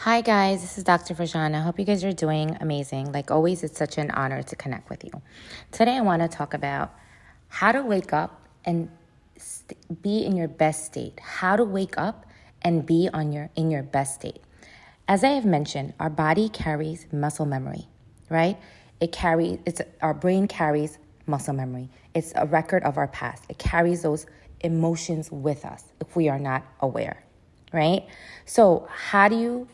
Hi guys, this is Dr. Vajana. I hope you guys are doing amazing. Like always, it's such an honor to connect with you. Today I want to talk about how to wake up and be in your best state. How to wake up and be in your best state. As I have mentioned, our body carries muscle memory, right? Our brain carries muscle memory. It's a record of our past. It carries those emotions with us if we are not aware, right? So how do you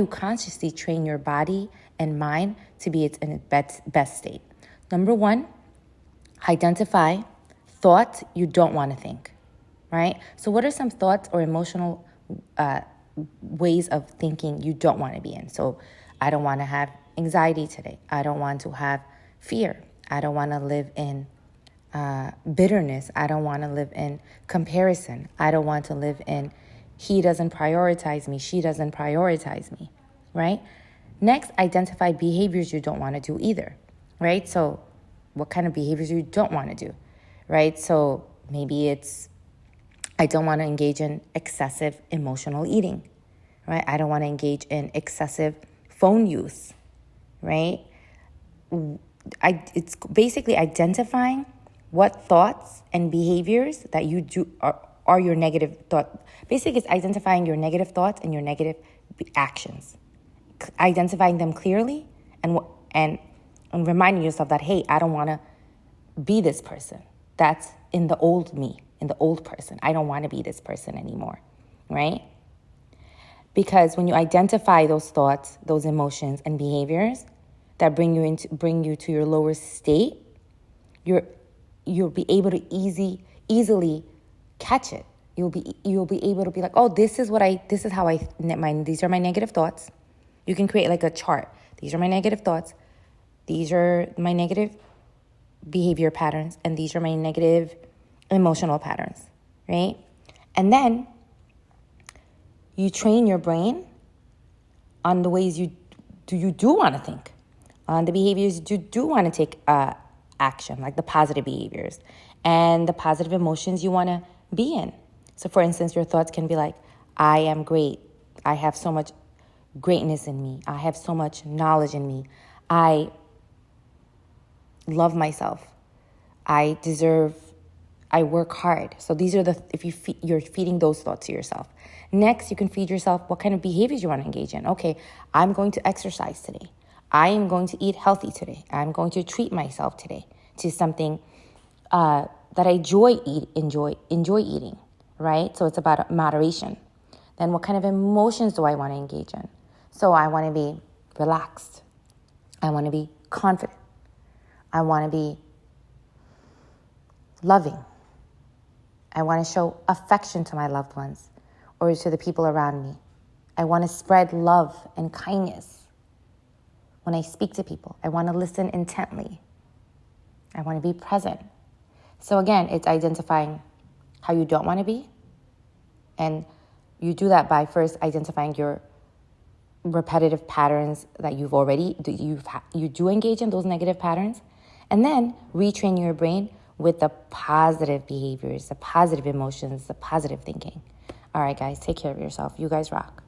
consciously train your body and mind to be in its best state? Number one, identify thoughts you don't want to think, right? So what are some thoughts or emotional ways of thinking you don't want to be in? So I don't want to have anxiety today. I don't want to have fear. I don't want to live in bitterness. I don't want to live in comparison. I don't want to live in he doesn't prioritize me, she doesn't prioritize me, right? Next, identify behaviors you don't want to do either, right? So what kind of behaviors you don't want to do, right? So maybe it's, I don't want to engage in excessive emotional eating, right? I don't want to engage in excessive phone use, right? It's basically identifying what thoughts and behaviors that you do are your negative thought. Basically, it's identifying your negative thoughts and your negative actions, identifying them clearly, and reminding yourself that, hey, I don't want to be this person. That's in the old me, in the old person. I don't want to be this person anymore, right? Because when you identify those thoughts, those emotions and behaviors that bring you to your lower state, you'll be able to easily catch it. You'll be able to be like, oh, these are my negative thoughts. You can create like a chart. These are my negative thoughts. These are my negative behavior patterns, and these are my negative emotional patterns, right? And then you train your brain on the ways you do want to think, on the behaviors you do want to take action, like the positive behaviors and the positive emotions you want to be in. So for instance, your thoughts can be like, I am great. I have so much greatness in me. I have so much knowledge in me. I love myself. I work hard. So these are you're feeding those thoughts to yourself. Next, you can feed yourself what kind of behaviors you want to engage in. Okay, I'm going to exercise today. I am going to eat healthy today. I'm going to treat myself today to something that I enjoy eating, right? So it's about moderation. Then what kind of emotions do I want to engage in? So I want to be relaxed. I want to be confident. I want to be loving. I want to show affection to my loved ones or to the people around me. I want to spread love and kindness. When I speak to people, I want to listen intently. I want to be present. So again, it's identifying how you don't want to be. And you do that by first identifying your repetitive patterns that you do engage in those negative patterns. And then retrain your brain with the positive behaviors, the positive emotions, the positive thinking. All right, guys, take care of yourself. You guys rock.